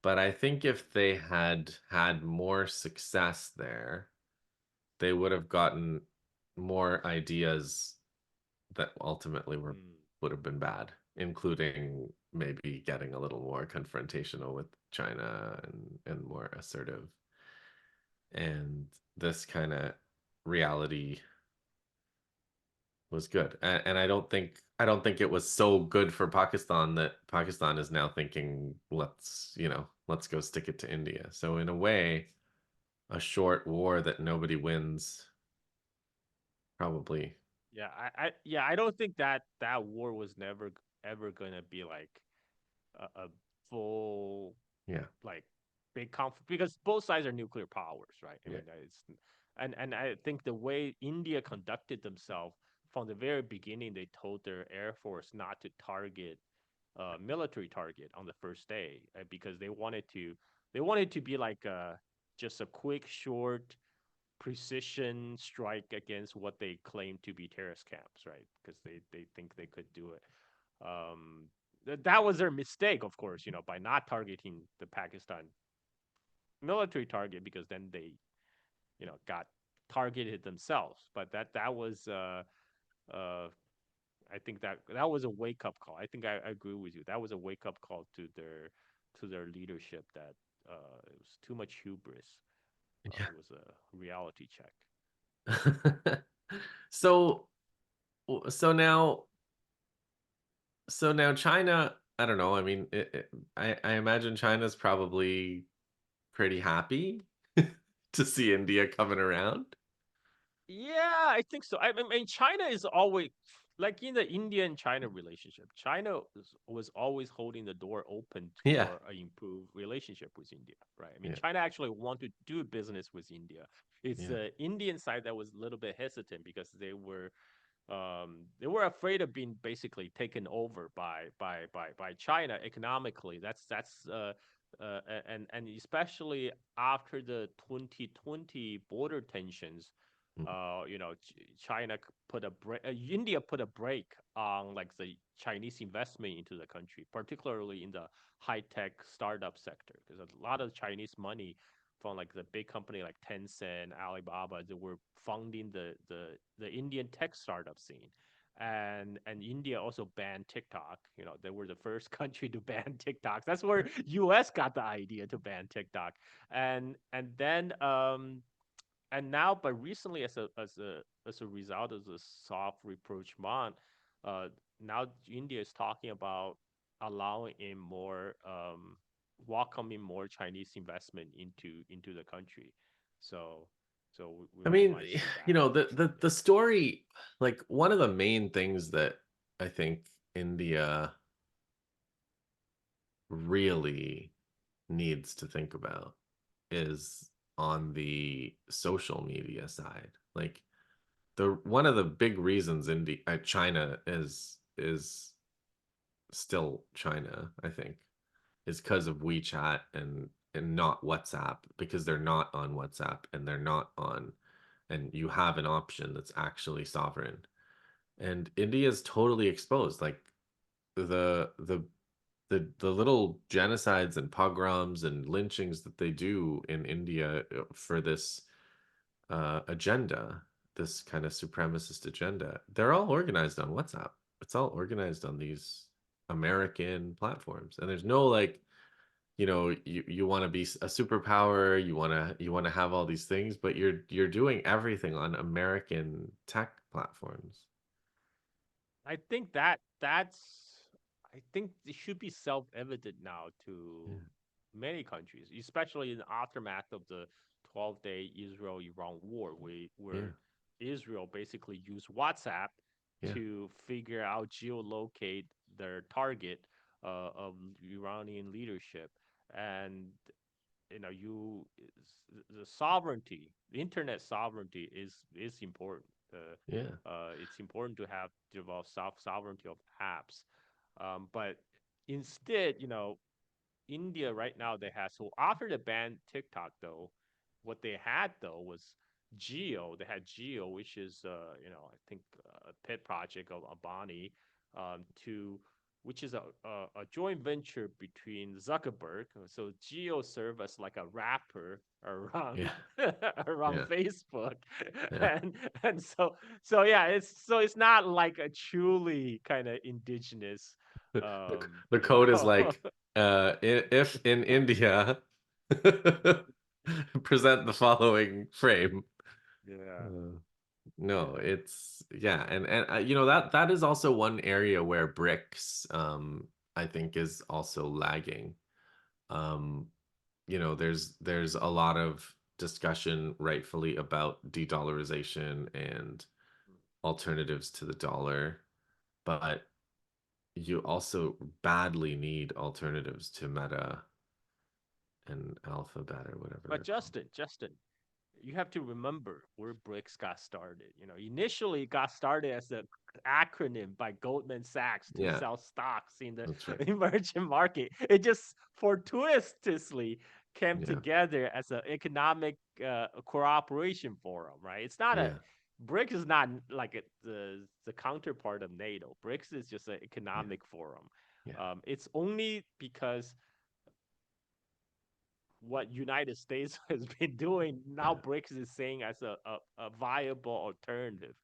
But I think if they had had more success there, they would have gotten more ideas that ultimately Mm. would have been bad, including maybe getting a little more confrontational with China and more assertive. And this kind of reality was good. And I don't think it was so good for Pakistan that Pakistan is now thinking, let's go stick it to India. So in a way, a short war that nobody wins probably. I don't think that war was never ever gonna be like a full Yeah. like big conflict because both sides are nuclear powers, right? I Yeah. mean, it's and I think the way India conducted themselves from the very beginning, they told their air force not to target military target on the first day because they wanted to be like just a quick, short, precision strike against what they claim to be terrorist camps, right? Because they think they could do it. That was their mistake, of course, by not targeting the Pakistan. military target because then they got targeted themselves. But that was uh I think that was a wake up call. I think I agree with you. That was a wake up call to their leadership that it was too much hubris. It was a reality check. Yeah. So so now so now China, I don't know. I mean, I imagine China's probably pretty happy to see India coming around. Yeah, I think so. I mean, China is always like in the India and China relationship. China was always holding the door open Yeah. for an improved relationship with India, right? I mean, Yeah. China actually want to do business with India. It's Yeah. the Indian side that was a little bit hesitant because they were afraid of being basically taken over by China economically. And especially after the 2020 border tensions, Mm. China put a break, India put a break on like the Chinese investment into the country, particularly in the high tech startup sector, because a lot of Chinese money from like the big company like Tencent, Alibaba, that were funding the Indian tech startup scene. And India also banned TikTok. They were the first country to ban TikTok. That's where US got the idea to ban TikTok. And now, but recently, as a result of the soft rapprochement, uh, now India is talking about allowing in more, welcoming more Chinese investment into the country. So, I we mean, might see that. the Yeah. story, like one of the main things that I think India really needs to think about is on the social media side. Like the one of the big reasons India China is still China, I think, is because of WeChat and not WhatsApp, because they're not on WhatsApp and they're not on, and you have an option that's actually sovereign. And India is totally exposed. Like the the the little genocides and pogroms and lynchings that they do in India for this agenda, this kind of supremacist agenda, they're all organized on WhatsApp. It's all organized on these American platforms, and there's no like, you want to be a superpower, you want to have all these things, but you're doing everything on American tech platforms. I think I think it should be self-evident now Yeah. to many countries, especially in the aftermath of the 12-day Israel-Iran war, Yeah. where Israel basically used WhatsApp Yeah. to figure out geolocate their target of Iranian leadership. And the sovereignty, the internet sovereignty is important. Yeah. It's important to have develop sovereignty of apps, but instead, India right now they have, so after the ban TikTok though, what they had though was Geo. They had Geo, which is I think a pet project of Abani, to which is a joint venture between Zuckerberg. So Geo served as like a wrapper around Yeah. around Yeah. Facebook, Yeah. and yeah, it's not like a truly kind of indigenous, The, um, the you code is know. like, if in India, present the following frame. Yeah. Uh, no, Yeah. it's yeah, and that is also one area where BRICS, I think, is also lagging. Um, there's a lot of discussion, rightfully, about de-dollarization and alternatives to the dollar, but you also badly need alternatives to Meta and Alphabet or whatever But they're called. Justin, you have to remember where BRICS got started. Initially it got started as an acronym by Goldman Sachs to Yeah, sell stocks in the that's right. emerging market. It just fortuitously came Yeah, together as an economic cooperation forum, right? It's not a yeah, BRICS is not like the counterpart of NATO. BRICS is just an yeah, economic forum. yeah, It's only because what United States has been doing. Now Yeah. BRICS is saying as a viable alternative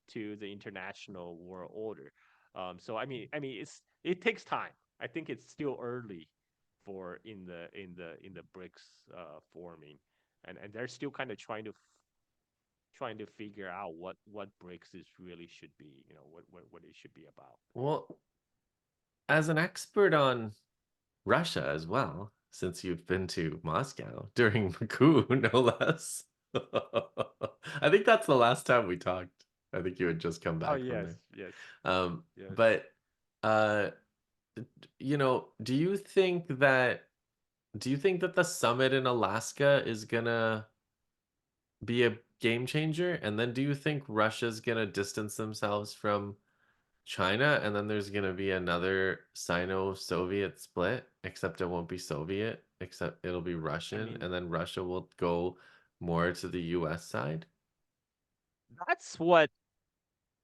to the international world order. So it takes time. I think it's still early for in the BRICS forming, and they're still kind of trying to figure out what BRICS is really should be. What it should be about. Well, as an expert on Russia as well, since you've been to Moscow during the coup, no less. I think that's the last time we talked. I think you had just come Oh back from yes, there. yes, yes. But uh, do you think that the summit in Alaska is gonna be a game changer? And then do you think Russia's gonna distance themselves from China, and then there's gonna be another Sino-Soviet split, except it won't be Soviet, except it'll be I Russian, mean, and then Russia will go more to the US side? that's what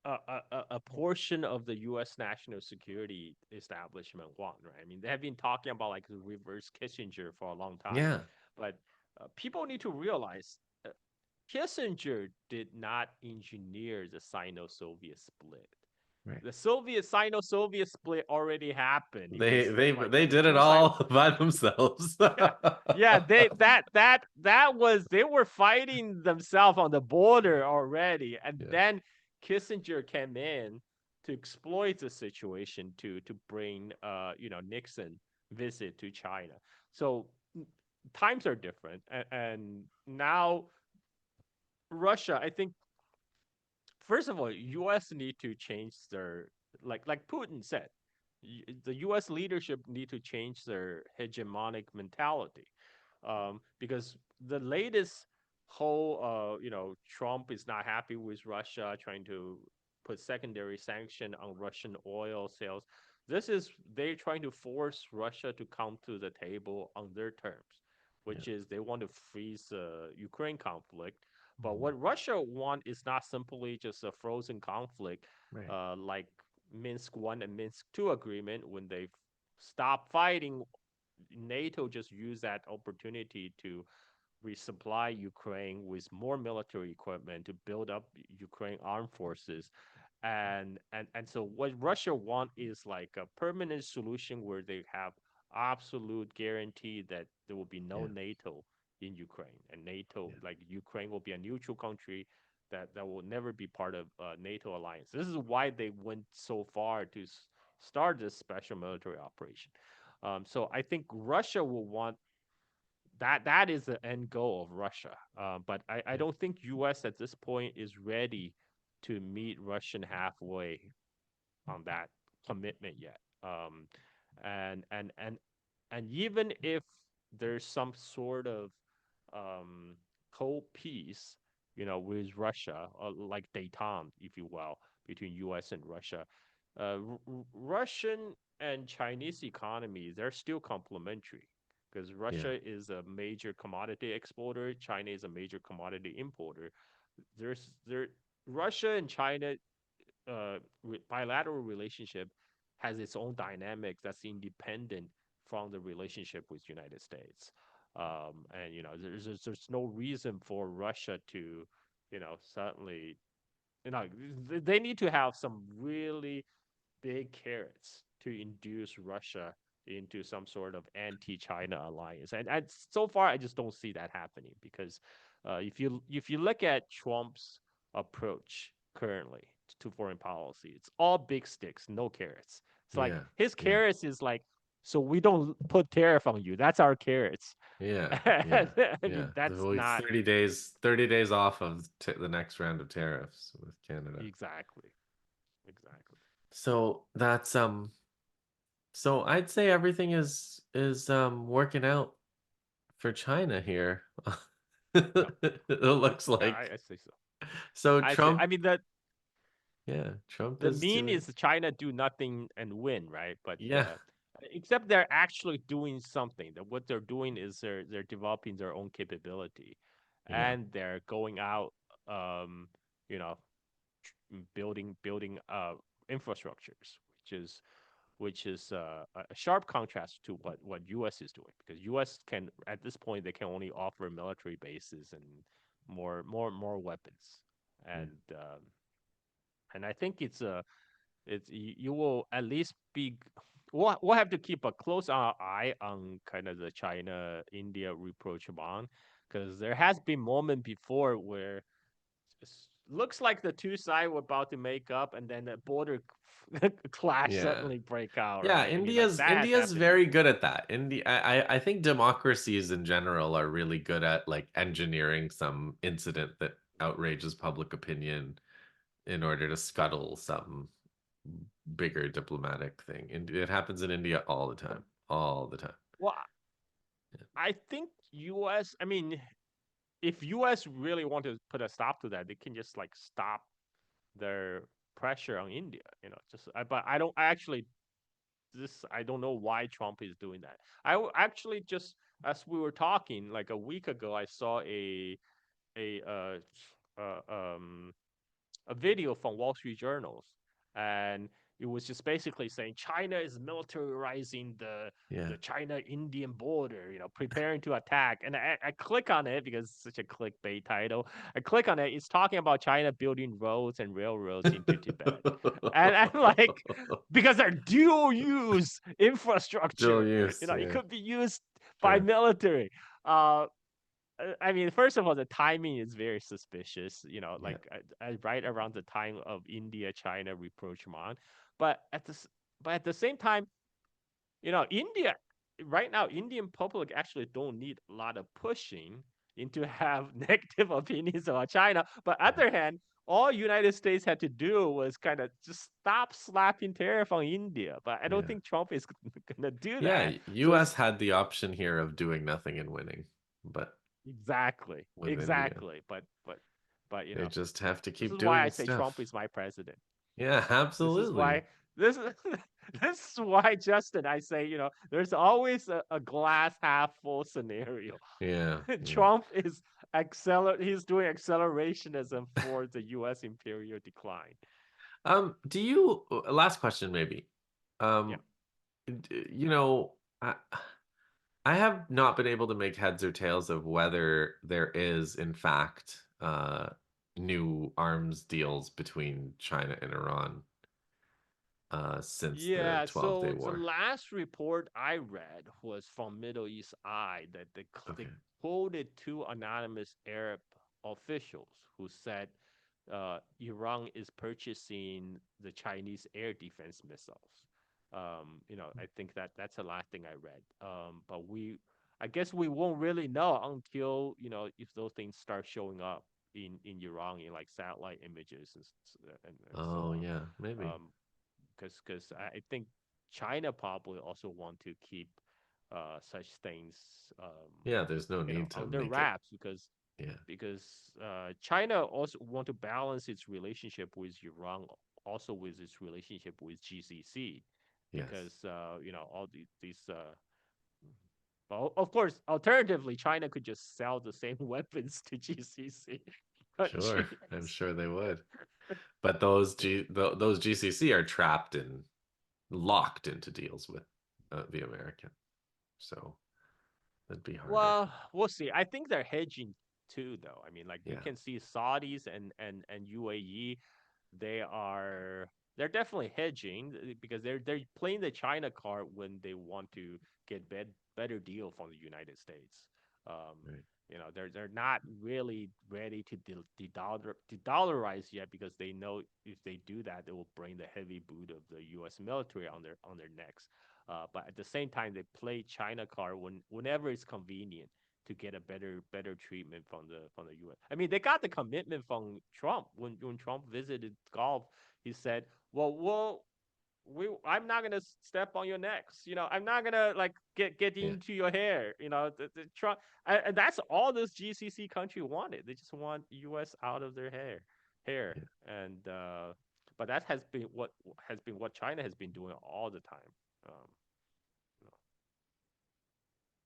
a portion of the U.S. national security establishment want, right? I mean, they have been talking about like the reverse Kissinger for a long time, Yeah, but people need to realize Kissinger did not engineer the Sino-Soviet split. right. The Soviet Sino-Soviet split already happened. It They was they like they the did it two sides. all by themselves. Yeah, yeah, that was they were fighting themselves on the border already, and Yeah, then Kissinger came in to exploit the situation to bring Nixon visit to China. So times are different, and now Russia, I think first of all, U.S. need to change their like Putin said, the U.S. leadership need to change their hegemonic mentality, because the latest whole Trump is not happy with Russia, trying to put secondary sanction on Russian oil sales. This is they're trying to force Russia to come to the table on their terms, yeah, which is they want to freeze the Ukraine conflict, but mhm, what Russia want is not simply just a frozen conflict, right, like Minsk One and Minsk Two agreement. When they stop fighting, NATO just used that opportunity to resupply Ukraine with more military equipment to build up Ukraine armed forces. And so what Russia want is like a permanent solution where they have absolute guarantee that there will be no yeah, NATO in Ukraine, and NATO yeah, like Ukraine will be a neutral country that will never be part of NATO alliance. This is why they went so far to start this special military operation. So I think Russia will want that is the end goal of Russia. But I yeah, don't think U.S. at this point is ready to meet Russian halfway on that commitment yet. And and and and even if there's some sort of um, cold peace, with Russia, like détente, if you will, between U.S. and Russia, Russian and Chinese economies they're still complementary because yeah, Russia is a major commodity exporter, China is a major commodity importer. There Russia and China bilateral relationship has its own dynamics that's independent from the relationship with United States. And there's no reason for Russia to, suddenly, they need to have some really big carrots to induce Russia into some sort of anti-China alliance. And so far, I just don't see that happening because if you look at Trump's approach currently to foreign policy, it's all big sticks, no carrots. It's like yeah, his yeah, carrots is like, so we don't put tariff on you. That's our carrots. yeah, yeah, I yeah. mean, that's Like not 30 days off of the next round of tariffs with Canada. exactly, exactly. So that's so I'd say everything is working out for China here. Yep. It looks Yeah, I, like. I say so. So I say, Trump, I mean, the yeah, Trump the is mean doing, is China do nothing and win, right? But yeah, except they're actually doing something. That what they're doing is they're developing their own capability, yeah, and they're going out, um, you know, building infrastructures, which is which is a sharp contrast to what U.S. is doing, because U.S. can, at this point, they can only offer military bases and more weapons, Yeah. and I think it's you will at least be. We'll have to keep a close eye on kind of the China India rapprochement, because there has been moment before where looks like the two sides were about to make up, and then the border clash Yeah. suddenly break out. Yeah, Right? I mean, like that has India's happened very before. good at that. I think democracies in general are really good at like engineering some incident that outrages public opinion in order to scuttle some bigger diplomatic thing. And it happens in India all the time, all the time. Well, I think U.S. I mean, if U.S. really want to put a stop to that, they can just like stop their pressure on India. Just but I don't. I actually this I don't know why Trump is doing that. Actually just as we were talking like a week ago, I saw a uh, um a video from Wall Street Journals, and it was just basically saying China is militarizing Yeah. the China Indian border, preparing to attack. And I click on it because it's such a clickbait title. I click on it. It's talking about China building roads and railroads into Tibet. And I'm like, because they're dual use Dual infrastructure, use, it yeah, could be used by sure. military. Uh, I mean, first of all, the timing is very suspicious. Yeah, Right around the time of India-China rapprochement, but at the same time, India right now, Indian public actually don't need a lot of pushing into have negative opinions about China. But yeah, other hand, all United States had to do was kind of just stop slapping tariff on India. But I don't yeah. think Trump is gonna do Yeah, that. So US had the option here of doing nothing and winning, but exactly, with India, exactly. But they just have to this keep is why doing I say Trump stuff. is my president. Yeah, This is absolutely. why this is this is why, Justin, I say, there's always a glass half full scenario. Yeah, yeah. Trump is he's doing accelerationism for the US imperial decline. Do you, last question maybe. Yeah. Um, you know, I have not been able to make heads or tails of whether there is, in fact, new arms deals between China and Iran since the Yeah, 12-day so the war. last report I read was from Middle East Eye that they Okay. quoted two anonymous Arab officials who said Iran is purchasing the Chinese air defense missiles. I think that's the last thing I read. But I guess we won't really know until if those things start showing up in Iran in like satellite images and so Oh, on. yeah, maybe. Um, because I think China probably also want to keep such things Yeah, there's no need to under make it. wraps Yeah. because China also want to balance its relationship with Iran, also with its relationship with GCC, Yes. because all these but of course, alternatively, China could just sell the same weapons to GCC Sure. I'm countries. sure they would. But those GCC are trapped and locked into deals with the American. So it'd be harder. Well, we'll see. I think they're hedging too, though. I mean, like you Yeah. can see Saudis and UAE, they are they're definitely hedging because they're playing the China card when they want to get better deal from the United States. Um, Right. they're not really ready to de-dollarize yet because they know if they do that, they will bring the heavy boot of the U.S. military on their necks. But at the same time, they play China card whenever it's convenient to get a better treatment from the U.S. I mean, they got the commitment from Trump when Trump visited Gulf. He said, "Well, I'm not gonna step on your necks. I'm not gonna like get Yeah. into your hair. The Trump, and that's all this GCC country wanted. They just want U.S. out of their hair, Yeah. and but that has been what China has been doing all the time. Um,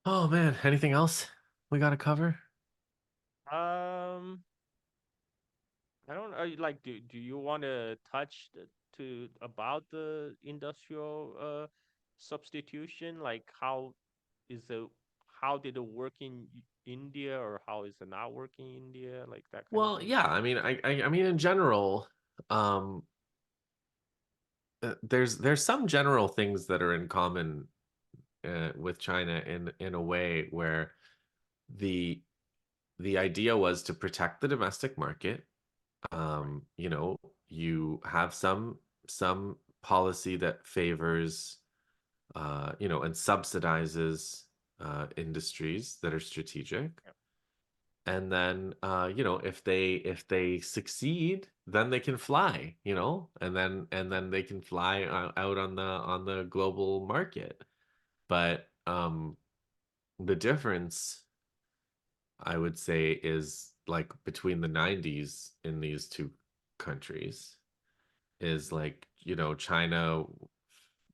Oh man, anything else we got to cover? um, I don't know. Like, do you want to touch to about the industrial substitution? Like is it how did it work in India, or how is it not working in India? Like that kind of Well, thing. yeah, I mean, I mean, in general, um, there's some general things that are in common with China in a way where the the idea was to protect the domestic market. Right. You know, you have some policy that favors you know, and subsidizes industries that are strategic. Yeah. And then you know, if they succeed, then they can fly, you know, and then they can fly out on the global market. But the difference, I would say, is like between the 90s in these two countries is like, you know, China,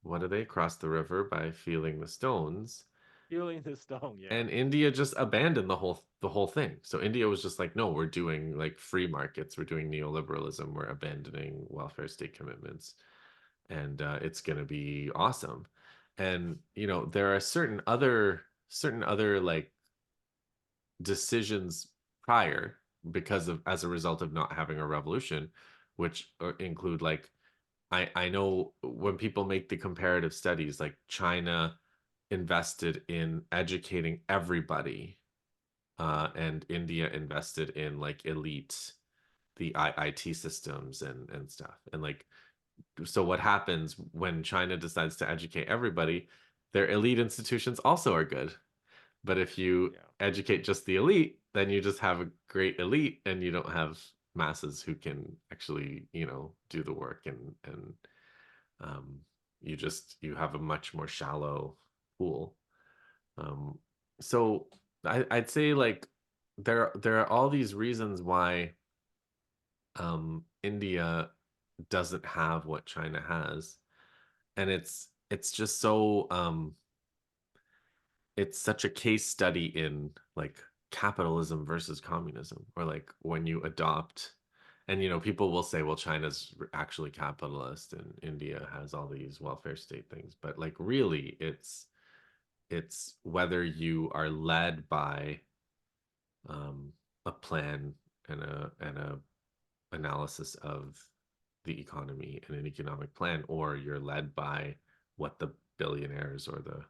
what do they cross the river by feeling the stones? Feeling the stone. Yeah. And India just abandoned the whole thing. So India was just like, no, we're doing like free markets, we're doing neoliberalism, we're abandoning welfare state commitments, and it's going to be awesome. And you know, there are certain other like decisions prior because of as a result of not having a revolution, which include like I know when people make the comparative studies, like China invested in educating everybody, and India invested in like elite the IT systems and stuff. And like, so what happens when China decides to educate everybody? Their elite institutions also are good. But if you Yeah. educate just the elite, then you just have a great elite and you don't have masses who can actually, you know, do the work and um, you have a much more shallow pool. Um, so I'd say like there are all these reasons why India doesn't have what China has, and it's just so it's such a case study in like capitalism versus communism, or like when you adopt, and you know, people will say, well, China's actually capitalist and India has all these welfare state things, but like really it's whether you are led by um, a plan and a analysis of the economy and an economic plan, or you're led by what the billionaires or the,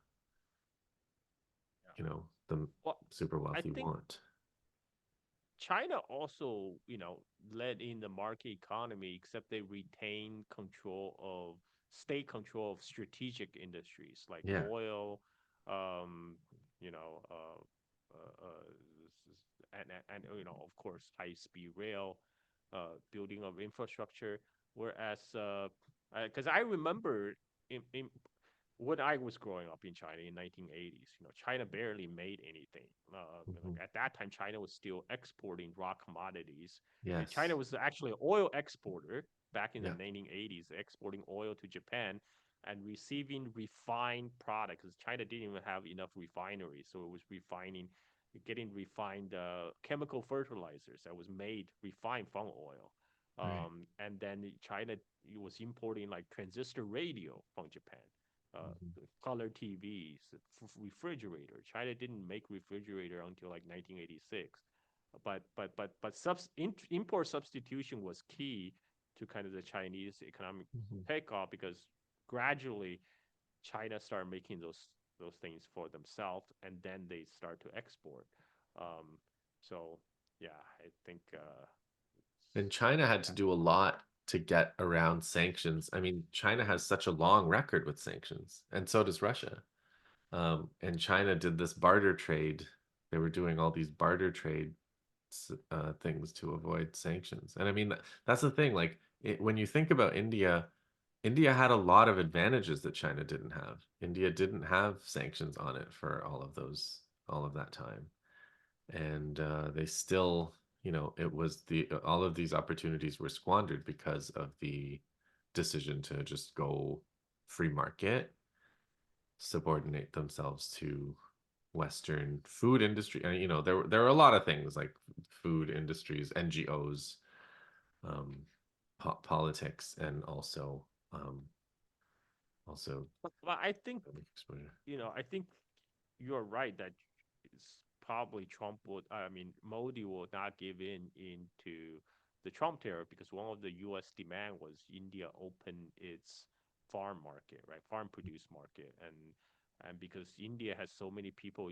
Yeah. you know, the Well, super I wealthy think want. China also, led in the market economy, except they retain control of state control of strategic industries like Yeah. oil, um, you know, and of course, high-speed rail, building of infrastructure. Whereas, because I remember in when I was growing up in China in 1980s, China barely made anything. Hmm. At that time, China was still exporting raw commodities. China Yes. was actually an oil exporter back in the Yeah. 1980s, exporting oil to Japan and receiving refined products. Because China didn't even have enough refineries, so it was getting refined chemical fertilizers that was made refined from oil. Right. And then China was importing like transistor radio from Japan, Hmm. color TVs, refrigerator. China didn't make refrigerator until like 1986. But import substitution was key to kind of the Chinese economic Hmm. takeoff, because gradually China started making those things for themselves, and then they start to export. Um, so yeah, I think And China had to yeah, do a lot to get around sanctions. I mean, China has such a long record with sanctions, and so does Russia. And China did this barter trade. They were doing all these barter trade things to avoid sanctions. And I mean, that's the thing. Like when you think about India, India had a lot of advantages that China didn't have. India didn't have sanctions on it for all of that time, and they still, you know, it was the all of these opportunities were squandered because of the decision to just go free market, subordinate themselves to Western food industry. And you know, there are a lot of things like food industries, NGOs, um, politics and also But I think, exposure. I think you're right that it's probably Trump would, I mean, Modi will not give into the Trump tariff because one of the U.S. demand was India open its farm market, right? Farm produce market, and because India has so many people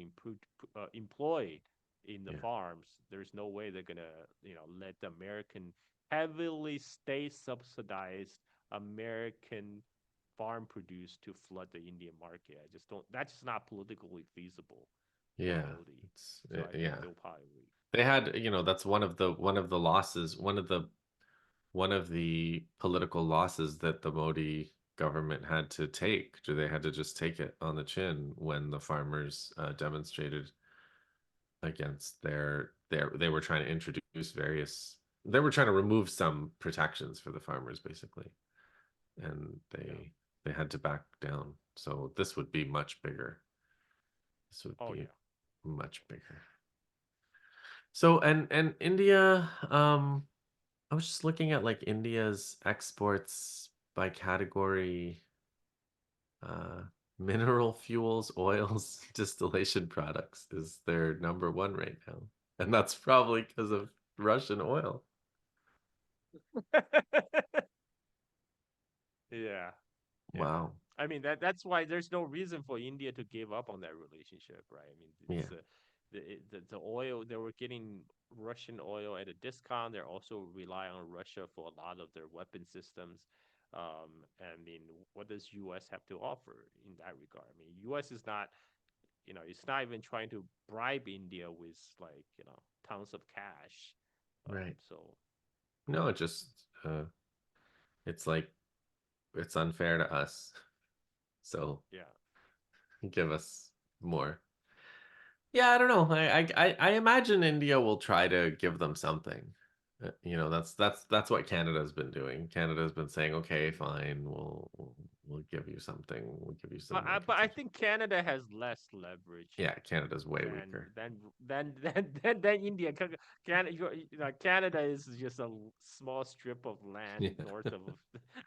employed in the Yeah, farms, there's no way they're gonna, let the American heavily state subsidized American farm produce to flood the Indian market. I just don't. That's just not politically feasible for yeah, Modi. it's So I think yeah. they'll probably. They had, that's one of the losses, one of the political losses that the Modi government had to take. They had to just take it on the chin when the farmers demonstrated against they were trying to introduce various they were trying to remove some protections for the farmers basically, and Yeah. they had to back down. So this would be much bigger. This would Oh be yeah. much bigger. So and India, I was just looking at like India's exports by category, uh, mineral fuels, oils, distillation products is their number one right now. And that's probably because of Russian oil. Yeah. Yeah. Wow. I mean that's why there's no reason for India to give up on that relationship, right? I mean, Yeah. the oil they were getting Russian oil at a discount. They're also rely on Russia for a lot of their weapon systems. And I mean, what does U.S. have to offer in that regard? I mean, U.S. is not, it's not even trying to bribe India with like, tons of cash. Right. So No, it just it's like it's unfair to us. So yeah. give us more. Yeah, I don't know. I imagine India will try to give them something. That's what Canada's been doing. Canada's been saying, okay, fine, we'll give you something. We'll give you some more But I concession. think Canada has less leverage Yeah, Canada's way than weaker. India. Canada is just a small strip of land Yeah, north of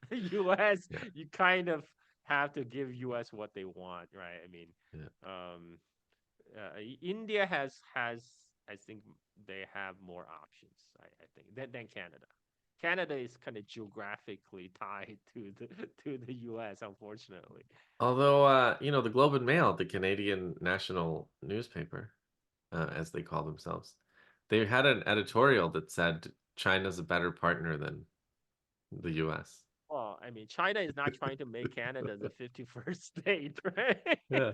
the U.S. yeah, You kind of have to give U.S. what they want, right? I mean, yeah. um, India has I think they have more options. I think than Canada. Canada is kind of geographically tied to the U.S. Unfortunately. Although, the Globe and Mail, the Canadian national newspaper, as they call themselves, they had an editorial that said China's a better partner than the U.S. Well, I mean, China is not trying to make Canada the 51st state, right? Yeah.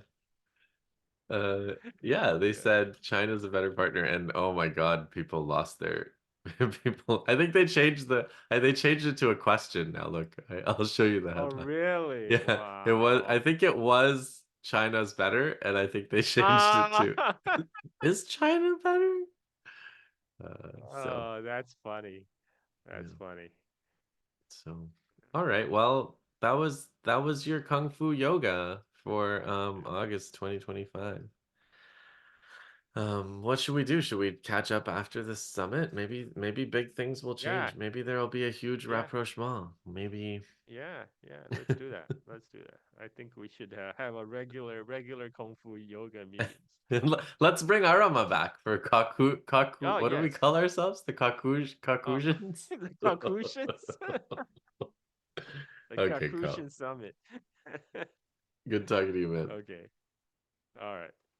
Yeah, they Yeah. said China's a better partner, and oh my God, people lost their people. I think they changed it to a question now. Look, I'll show you the Oh, headline. really? Yeah, it was. I Wow. think it was China's better, and I think they changed it Ah, to is China better? So oh, that's funny. That's yeah, funny. so all right. Well, that was your Kung Fu Yoga for August 2025. What should we do? Should we catch up after the summit? Maybe big things will Yeah, change. Maybe there'll be a huge yeah, rapprochement. Maybe yeah. Let's do that. Let's do that. I think we should have a regular Kung Fu yoga meetings. let's bring Arama back for Kaku. Oh, What do we yes. call ourselves? The Oh, Caucasians? the Caucasians, the Okay, cool. Caucasian summit. Good talking to you, man. Okay. All right.